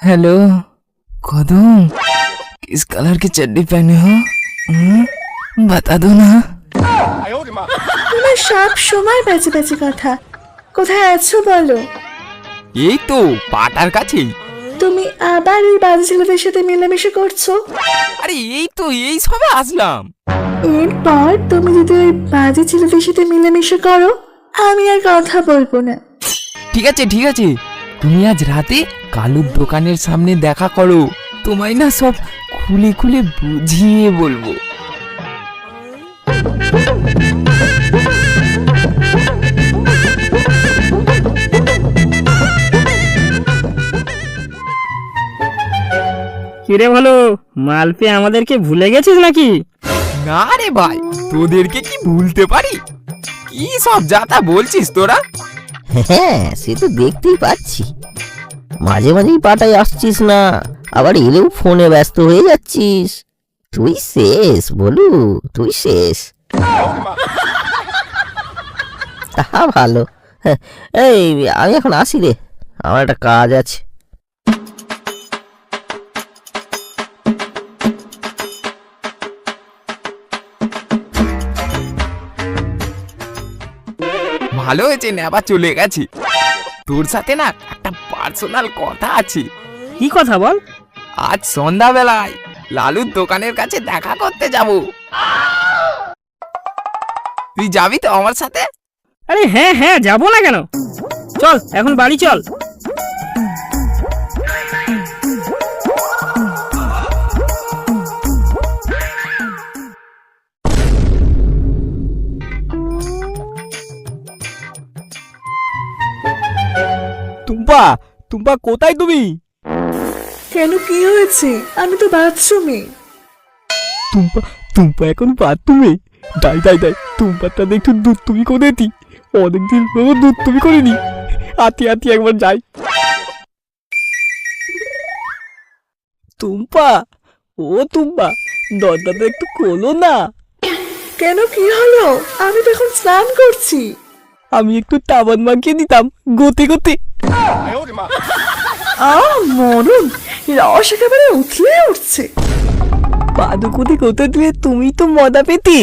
Hello कदम, किस colour की चड्डी पहने हो? बता दो ना। তোমার সব সময় বাজে বাজে কথা। কোথায় আছো বলো? এই তো পাটার কাছেই। তুমি আবার এই বাজে ছেলেদের সাথে মেলামেশা করছো? আরে এই তো এই সবে আসলাম। এরপর তুমি যদি ওই বাজে ছেলেদের সাথে মেলামেশা করো, আমি আর কথা বলবো না। ঠিক আছে ঠিক আছে, তুমি আজ রাতে কালুর দোকানের সামনে দেখা করো, তোমায় না সব খুলে খুলে বুঝিয়ে বলবো। কিরে ভালো, মাল পেয়ে আমাদেরকে ভুলে গেছিস নাকি? না রে ভাই, তোদেরকে কি ভুলতে পারি? কি সব যাতা বলছিস তোরা? হ্যাঁ, সে তো দেখতেই পাচ্ছি। মাঝে মাঝেই পাটায় আসছিস না, আবার এলেও ফোনে ব্যস্ত হয়ে যাচ্ছিস। তুই শেষ বলু, তুই শেষ। তা ভালো। এই আমি এখন আসি রে, আমার একটা কাজ আছে। ভালো হয়েছে নেবা চলে গেছি, তোর সাথে না একটা পার্সোনাল কথা আছে। কি কথা বল? আজ সন্ধ্যাবেলায় লালুর দোকানের কাছে দেখা করতে যাব, তুই যাবি তো আমার সাথে? আরে হ্যাঁ হ্যাঁ, যাবো না কেন, চল এখন বাড়ি চল। টুম্পা, টুম্পা কোথায় তুমি? কেন, কি হয়েছে? আমি তো বাথরুমে। টুম্পা, টুম্পা এখন বাথরুমে? দাই দাই দাই, টুম্পাটা একটু দুধ তুমি করে দি, অনেকদিন হলো দুধ তুমি করিনি। আতি আতি একবার যাই। টুম্পা, ও টুম্পা, দরজাটা একটু খোলো না। কেন, কি হলো? আমি তো এখন স্নান করছি। আমি একটু টাবান মাখিয়ে দিতাম গতে গতে। মরুন, রস একেবারে উঠলে উঠছে। পাদুকুতি কোথা দিয়ে তুমি তো মদা পেতে,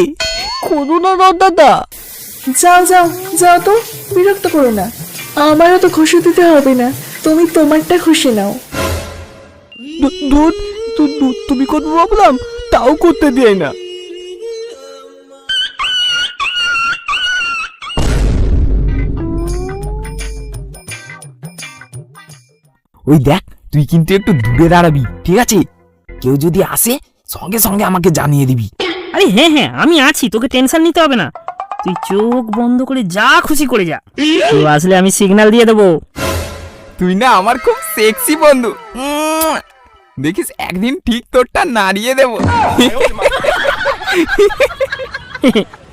খোলো না দরজাটা। যাও যাও যাও তো, বিরক্ত করো না। আমারও তো খুশি দিতে হবে না, তুমি তোমারটা খুশি নাও। দুধ দুধ তুমি করবো ভাবলাম, তাও করতে দেয় না। ওই দেখ, তুই কিন্তু একটু দূরে দাঁড়াবি, ঠিক আছে? কেউ যদি আসে সঙ্গে সঙ্গে আমাকে জানিয়ে দিবি। আরে হ্যাঁ হ্যাঁ, আমি আছি, তোকে টেনশন নিতে হবে না। তুই চোখ বন্ধ করে যা খুশি করে যা, তুই আসলে আমি সিগন্যাল দিয়ে দেবো। তুই না আমার খুব সেক্সি বন্ধু, দেখিস একদিন ঠিক তোরটা নাড়িয়ে দেবো।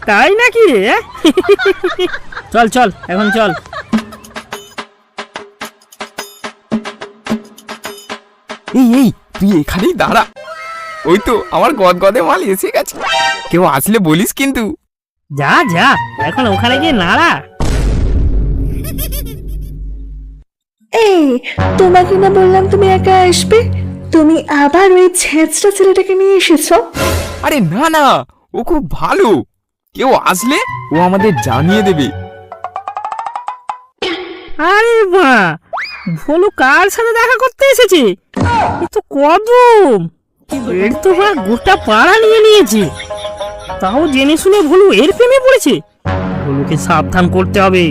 তাই নাকি রে? চল চল এখন চল। এই এই, তুই এখানেই দাঁড়া, ওই তো আমার গদগদে মাল এসে গেছে, কেউ আসলে বলিস কিন্তু। যা যা, এখন ওখানে গিয়ে নাড়া। এই, তোমাকে না বললাম তুমি একা আসবে, তুমি আবার ওই ছেঁচড়া ছেলেটাকে নিয়ে এসেছো। আরে না না, ও খুব ভালো, কেউ আসলে ও আমাদের জানিয়ে দেবে। আরে বা, ভোলু কার সাথে দেখা করতে এসেছে? এ তো কদম, এর তো বা গোটা পাড়া নিয়ে নিয়েছে, তাও জেনে শুনে ভোলু এর প্রেমে পড়েছে। ভোলুকে সাবধান করতে হবে।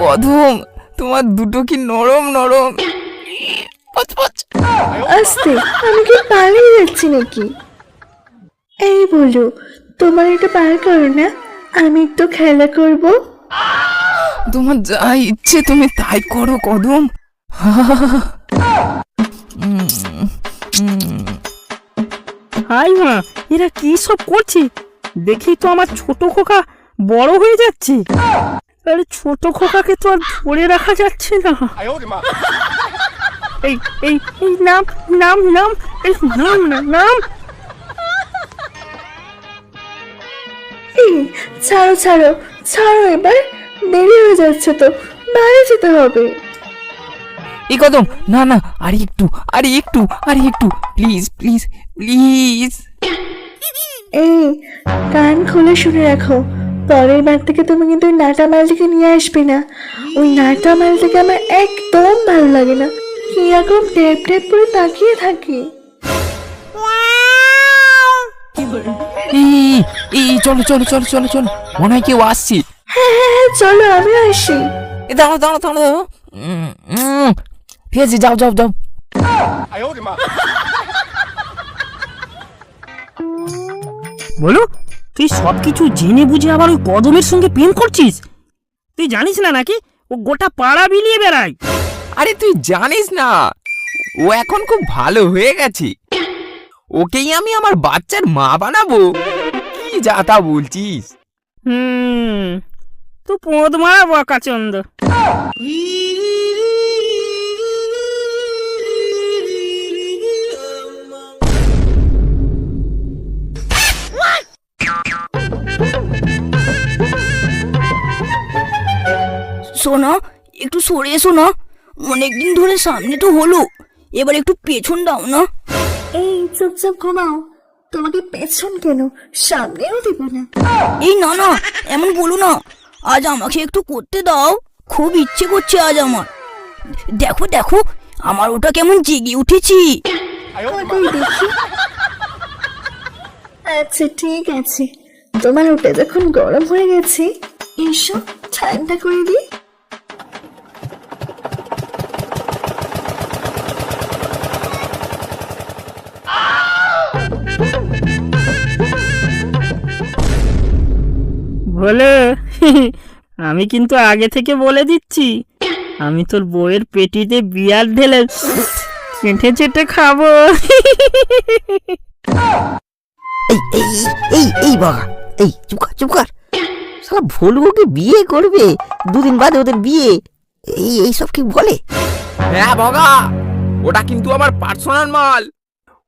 কদম, তোমার দুটো কি নরম নরম। আস্তে, আমি কি পালিয়ে যাচ্ছি নাকি? এই বলো, তোমার এটা পার করো না, আমি একটু খেলা করব। তোমার যা ইচ্ছে তুমি তাই করো কদম। হাই মা, এরা কি সব করছে? দেখি তো আমার ছোট খোকা বড় হয়ে যাচ্ছে। আরে ছোট খোকাকে তো আর ধরে রাখা যাচ্ছে না। এই এই এই নাম নাম নাম, এই নাম না নাম। এই, ছাড়ো ছাড়ো ছাড়ো, এবার দেরি হয়ে যাচ্ছে তো, বাড়ি যেতে হবে। এই কদম, না না, আর একটু, আর একটু, আর একটু, প্লিজ প্লিজ প্লিজ। এই, কান খুলে শুনে রাখো, পরের বার থেকে তুমি কিন্তু ওই নাটা মালটিকে নিয়ে আসবে না। ওই নাটা মালটিকে আমার একদম ভালো লাগে না, কিরকম ট্যাপ ট্যাপ করে তাকিয়ে থাকে। এই এই চলো চলো চলো চলো চলো, মনে হয় কেউ আসছে। হ্যাঁ হ্যাঁ হ্যাঁ, চলো আমি আসি। এ দাঁড়াও দাঁড়াও দাঁড়াও, ঠিক আছে, যাও যাও যাও। বলো, তুই সবকিছু জেনে বুঝে আবার ওই কদমের সঙ্গে প্রেম করছিস? তুই জানিস না নাকি ও গোটা পাড়া বিলিয়ে বেড়ায়? আরে তুই জানিস না, ও এখন খুব ভালো হয়ে গেছে, ওকেই আমি আমার বাচ্চার মা বানাবো। কি যা তা বলছিস? তো পোঁদ মারা বকাচন্দ। শোনো, একটু সরে এসো না, অনেকদিন ধরে সামনে তো হলো, এবার একটু পেছন দাও না। এই চুপচাপ ঘুমাও, তোমাকে পেছন কেন, সামনেও দেবো না। এই না না, এমন বলো না, আজ আমাকে একটু করতে দাও, খুব ইচ্ছে করছে আজ আমার। দেখো দেখো, আমার ওটা কেমন জেগে উঠেছি। ওটাই দেখি। আচ্ছা ঠিক আছে, তোমার ওটা যখন গরম হয়ে গেছে, এসো ঠান্ডা করে দিই। বলে আমি কিন্তু আগে থেকে বলে দিচ্ছি, আমি তোর বউয়ের পেটিতে বিয়ার ঢেলে চেটে চেটে খাবো। এই এই এই এই বাবা, এই চুপ কর চুপ কর। সারা ভোলু ওকে বিয়ে করবে, দুদিন বাদে ওদের বিয়ে, এই এইসব কি বলে? হ্যাঁ বগা, ওটা কিন্তু আমার পার্সোনাল মাল,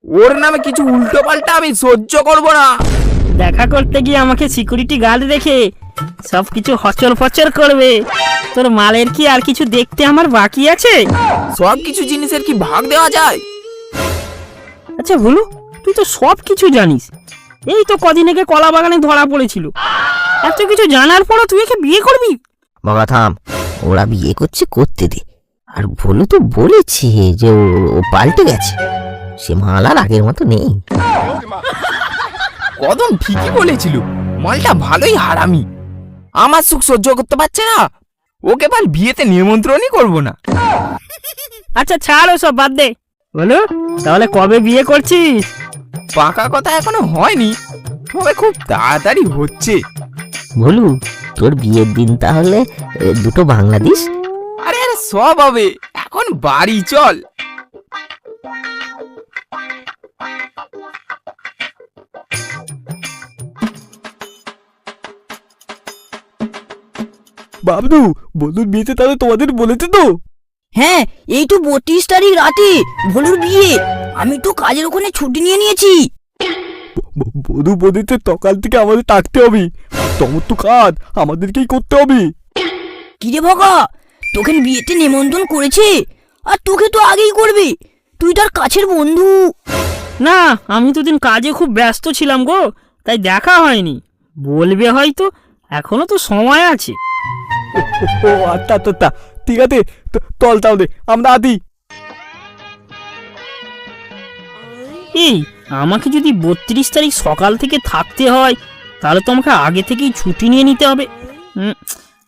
ওর নামে কিছু উল্টো পাল্টা আমি সহ্য করব না। দেখা করতে গিয়ে আমাকে সিকিউরিটি গার্ড রেখে সবকিছু হচর ফচর করবে। তোর মালের কি আর কিছু দেখতে আমার বাকি আছে? সব কিছু জিনিসের কি ভাগ দেওয়া যায়? আচ্ছা ভুলু, তুই তো সব কিছু জানিস, এই তো কদিন আগে কলা বাগানে ধরা পড়েছিল, এত কিছু জানার পরও তুই একে বিয়ে করবি? বাবা থাম, ওরা বিয়ে করছে করতে দে। আর ভোলু তো বলেছে যে ও পাল্টে গেছে, সে মাল আর আগের মতো নেই। কদম ঠিকই বলেছিল, মালটা ভালোই হারামি, আমার সুখ সহ্য করতে পারছে না, ওকে বল বিয়েতে নিমন্ত্রণই করব না। আচ্ছা ছাড় ওসব, বাদ দে। বলো তাহলে কবে বিয়ে করছিস? পাকা কথা এখনো হয়নি, তবে খুব তাড়াতাড়ি হচ্ছে। ভোলু, তোর বিয়ের দিন তাহলে দুটো বাংলাদেশ। আরে আরে সব হবে, এখন বাড়ি চল। বাবলু, বন্ধুর বিয়েতে তাহলে তোমাদের বলেছে তো? হ্যাঁ, এই তো 32 তারিখ রাতে ভোলুর বিয়ে, আমি তো কাজের ওখানে ছুটি নিয়ে নিয়েছি। বধু বদিতে সকাল থেকে আমাদের থাকতে হবে, তোমার তো কাজ আমাদেরকেই করতে হবে। কিরে ভগা, তোকে বিয়েতে নেমন্তন্ন করেছে, আর তোকে তো আগেই করবে, তুই তার কাছের বন্ধু। না, আমি তো দিন কাজে খুব ব্যস্ত ছিলাম গো, তাই দেখা হয়নি। বলবে হয়তো, এখনো তো সময় আছে। ও আচ্ছা আচ্ছা আচ্ছা, ঠিক আছে, চল তাহলে আমরা আদি। এই আমাকে যদি 32 তারিখ সকাল থেকে থাকতে হয়, তাহলে তো আমাকে আগে থেকেই ছুটি নিয়ে নিতে হবে।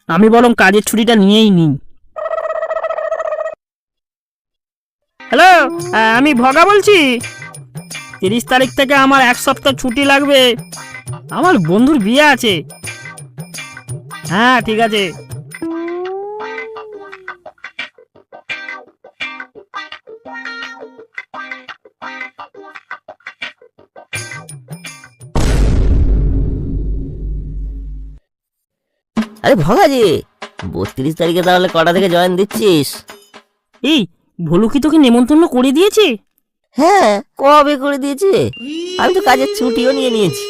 আমি বরং কাজের ছুটিটা নিয়েই নিই। হ্যালো, আমি ভগা বলছি। 30 তারিখ থেকে আমার 1 সপ্তাহ ছুটি লাগবে, আমার বন্ধুর বিয়ে আছে। হ্যাঁ ঠিক আছে। আরে ভগাজি, 32 তারিখে তাহলে কটা থেকে জয়েন দিচ্ছিস? এই ভোলু কি তোকে নেমন্তন্ন করে দিয়েছে? হ্যাঁ, কবে করে দিয়েছে, আমি তো কাজের ছুটিও নিয়ে নিয়েছি।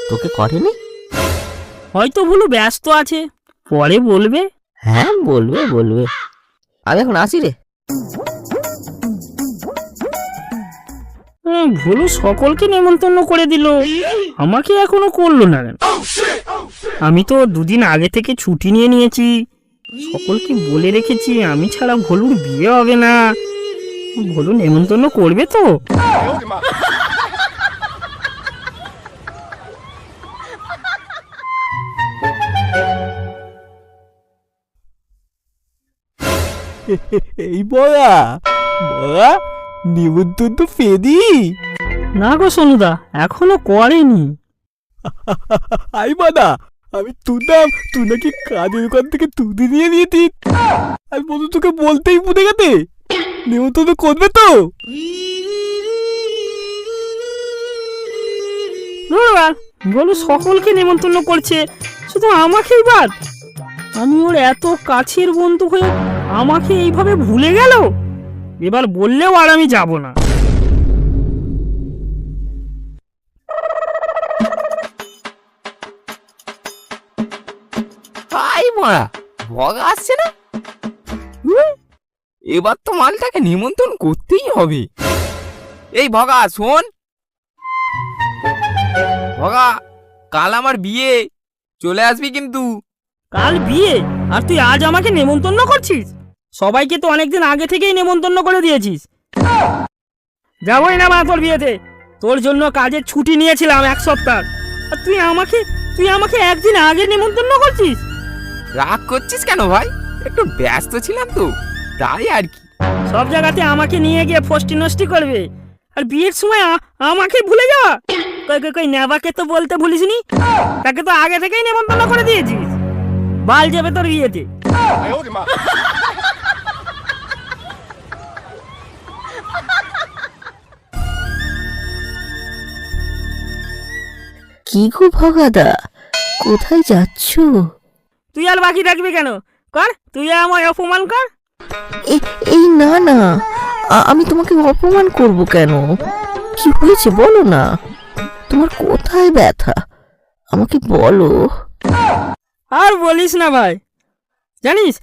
তোকে করেনি? হয়তো ভোলু ব্যস্ত আছে, পরে বলবে। হ্যাঁ বলবে বলবে, আমি এখন আসি রে। ভুলু সকলকে নেমন্তন্ন করে দিল, আমাকে এখনো করলো না কেন? আমি তো দুদিন আগে থেকে ছুটি নিয়ে নিয়েছি, সকলকে বলে রেখেছি আমি ছাড়া ভলুর বিয়ে হবে না। ভলু নেমন্তন্ন করবে তো? এই বড়া বড়া, নিমন্ত্রণ তো পেদি। না গো সোনুদা, এখনো করেনি। আই বাদা, আমি তুললাম তুই নাকি কাজের দোকান থেকে তুলে নিয়ে নিয়েছিস। আমি বলু তোকে বলতেই ভুলে গেছে, নিমন্ত্রণ করবে তো? বলো সকলকে নেমন্তন্ন করছে, শুধু আমাকেই বাদ। আমি ওর এত কাছের বন্ধু হয়ে আমাকে এইভাবে ভুলে গেল। এবার বললেও আর আমি যাব না। তাই মারা ভগা আসছে না? এবার তো মালটাকে নিমন্ত্রণ করতেই হবে। এই ভগা শোন, ভগা কাল আমার বিয়ে, চলে আসবি কিন্তু। কাল বিয়ে আর তুই আজ আমাকে নেমন্তন্ন করছিস? সবাইকে তো অনেকদিন আগে থেকেই নেমন্তন্ন করে দিয়েছিস। যাবই না মা তোর বিয়েতে, তোর জন্য কাজের ছুটি নিয়েছিলাম 1 সপ্তাহ, আর তুই আমাকে একদিন আগে নেমন্তন্ন করছিস। রাগ করছিস কেন ভাই? একটু ব্যস্ত ছিলাম তো, তাই আর কি। সব জায়গাতে আমাকে নিয়ে গিয়ে ফষ্টি নষ্টি করবে, আর বিয়ের সময় আমাকে ভুলে যাওয়া। কই নেবাকে তো বলতে ভুলিসনি, তাকে তো আগে থেকেই নেমন্তন্ন করে দিয়েছিস। বাল যাবে তোর বিয়েতে। কি গো ভগাদা, কোথায় যাচ্ছ? তুই আর বাকি থাকবি কেন? কর, তুই আমায় অপমান কর। এই না না, আমি তোমাকে অপমান করব কেন? কি হয়েছে বলো না, তোমার কোথায় ব্যথা আমাকে বলো। আর বলিস না ভাই, জানিস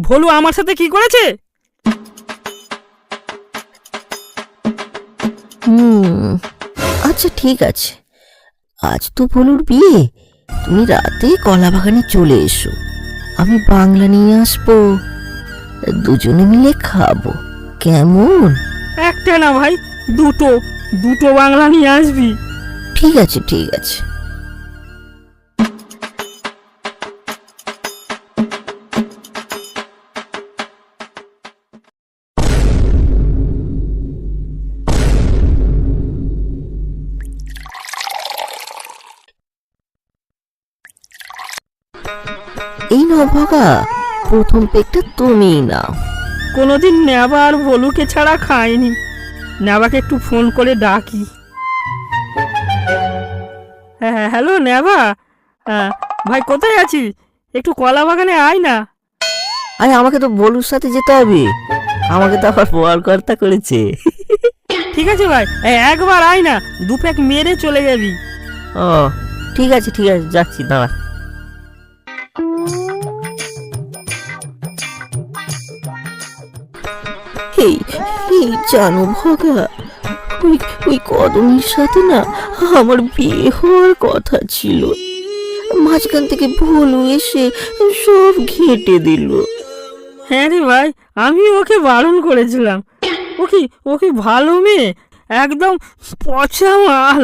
ভলু আমার সাথে কি করেছে? আচ্ছা ঠিক আছে, আজ তো ভলুর বিয়ে, তুমি রাতে কলা বাগানে চলে এসো, আমি বাংলা নিয়ে আসবো, দুজনে মিলে খাবো, কেমন? একটা না ভাই, দুটো বাংলা নিয়ে আসবি। ঠিক আছে ঠিক আছে। এই নাও ভগা, প্রথম পেকটা তুমিই নাও। কোনোদিন নেবা আর ভলুকে ছাড়া খাইনি, নেবাকে একটু ফোন করে ডাকি। হ্যাঁ হ্যালো নেবা, ভাই কোথায় আছিস? একটু কলা বাগানে আয় না। আরে আমাকে তো বলুর সাথে যেতে হবে, আমাকে তো আবার বল কর্তা করেছে। ঠিক আছে ভাই, একবার আয় না, 2 প্যাক মেরে চলে যাবি। ও ঠিক আছে ঠিক আছে, যাচ্ছি, দাঁড়া। এই জানো ভগা, ওই কদমের সাথে না আমার বিয়ে হওয়ার কথা ছিল, মাঝখান থেকে ভুলু এসে সব ঘেঁটে দিল। হ্যাঁ রে ভাই, আমি ওকে বারণ করেছিলাম। ওকে ভালো মেয়ে, একদম পচা মাল।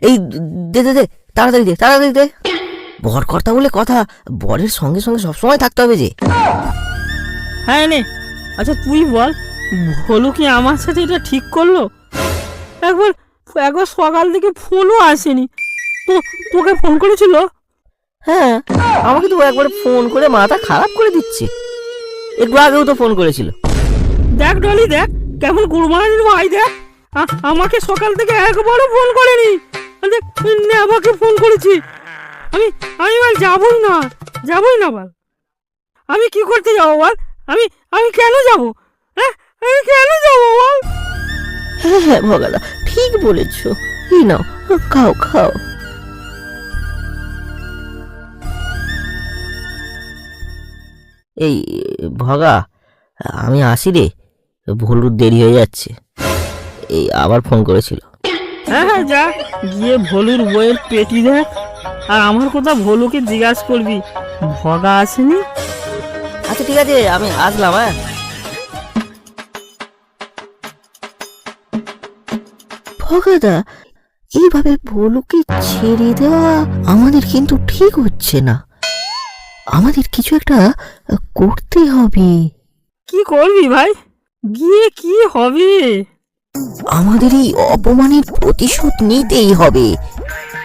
এই দে দে দে, তাড়াতাড়ি দে তাড়াতাড়ি দে। বর কর্তা বলে কথা, বরের সঙ্গে সঙ্গে সবসময় থাকতে হবে যে। হ্যাঁ নে, আচ্ছা তুই বল, ভলু কি আমার সাথে এটা ঠিক করলো? একবার সকাল থেকে ফোনও আসেনি। তোকে ফোন করেছিল? হ্যাঁ, আমাকে তো একবার ফোন করে মাথা খারাপ করে দিচ্ছে, একটু আগেও তো ফোন করেছিল। দেখ ডলি, দেখ কেমন গুরমানির ভাই, দেখ আমাকে সকাল থেকে একবারও ফোন করেনি। দেখ নেবাকে ফোন করেছি। আমি বল যাবই না বল। আমি কি করতে যাবো বল? আমি কেন যাবো? হ্যাঁ আমি কেন যাবো বল? হ্যাঁ ভগাদা ঠিক বলেছ, এই নাও খাও খাও। এই ভগা, আমি আসি রে, ভুলুর দেরি হয়ে যাচ্ছে। এই আবার ফোন করেছিল। হ্যাঁ হ্যাঁ, যা গিয়ে ভলুর বইয়ের পেটি দেখ, আর আমার কথা ভলুকে জিজ্ঞাসা করবি ভগা আসেনি। আচ্ছা ঠিক আছে, আমি আসলাম। হ্যাঁ, ভগাদা, এইভাবে ভলুকে ছেড়ে দেওয়া আমাদের কিন্তু ঠিক হচ্ছে না। আমাদের কিছু একটা করতে হবে। কি করবি ভাই? গিয়ে কি হবে? আমাদের এই অপমানের প্রতিশোধ নিতেই হবে।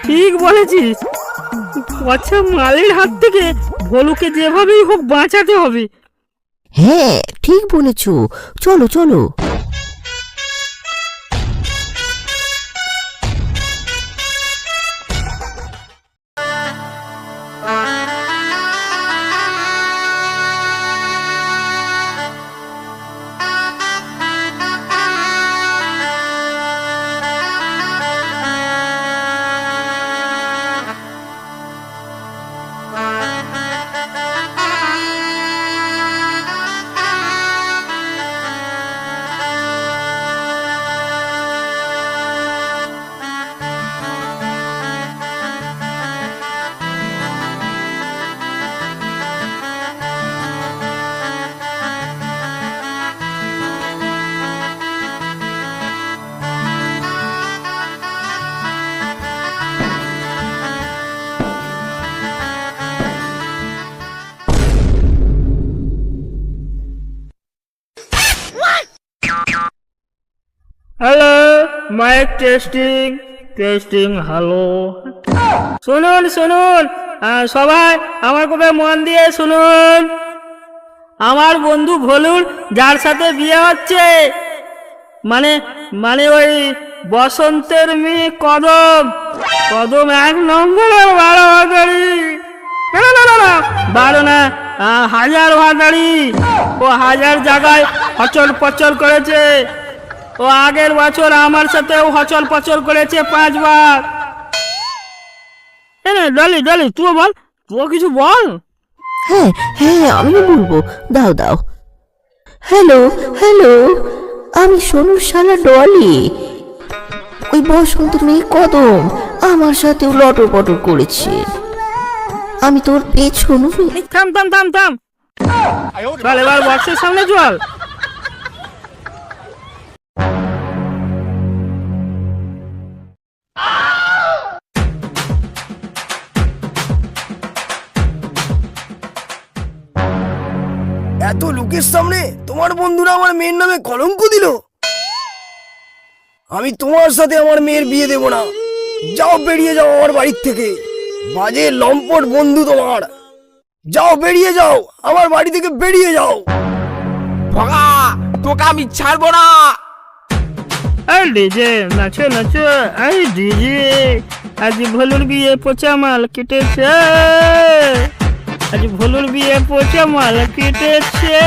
ঠিক বলেছিস, পচা মালের হাত থেকে ভলুকে যেভাবেই হোক বাঁচাতে হবে। হ্যাঁ ঠিক বলেছো, চলো চলো। Hello, mike testing testing, hello. শুনুন শুনুন, সবাই আমার কথা মন দিয়ে শুনুন। আমার বন্ধু ভলুর যার সাথে বিয়ে হচ্ছে, মানে মানে ওই বসন্তের মেয়ে কদম, কদম 1 নম্বরের 12 ভাতারি, না না না না 12 না, 1000 ভাতারি। ও 1000 জায়গায় হচল পচল করেছে। ও আগের বছর আমার সাথেও হচল পচল করেছে 5 বার। ডলি ডলি, তুই বল, তুই কিছু বল। হ্যাঁ হ্যাঁ, আমিও বলবো, দাও দাও। হ্যালো হ্যালো, আমি সোনুর শালা ডলি। ওই বসন্ত মেয়ে কদম আমার সাথেও লটর পটর করেছে। আমি তোর পেছন। থাম থাম থাম থাম, চল এবার বক্সের সামনে চল। এত লোকের সামনে তোমার বন্ধুরা আমার মেয়ের নামে কলঙ্ক দিল। আমি তোমার সাথে আমার মেয়ের বিয়ে দেব না। যাও, বেরিয়ে যাও আমার বাড়ির থেকে। বাজে লম্পট বন্ধু তোমার। যাও, বেরিয়ে যাও আমার বাড়ি থেকে, বেরিয়ে যাও। ভগা, তোকে আমি ছাড়বো না। এই ডিজে নাচো নাচো, এই ডিজে আজ ভলুর বিয়ে পচা মাল কেটেছে, আজ ভলুর বিয়ে পচা মাল কেটেছে,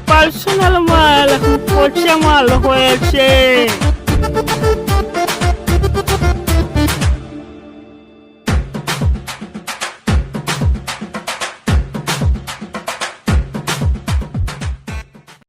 পার্সোনাল মাল পচা মাল হয়েছে।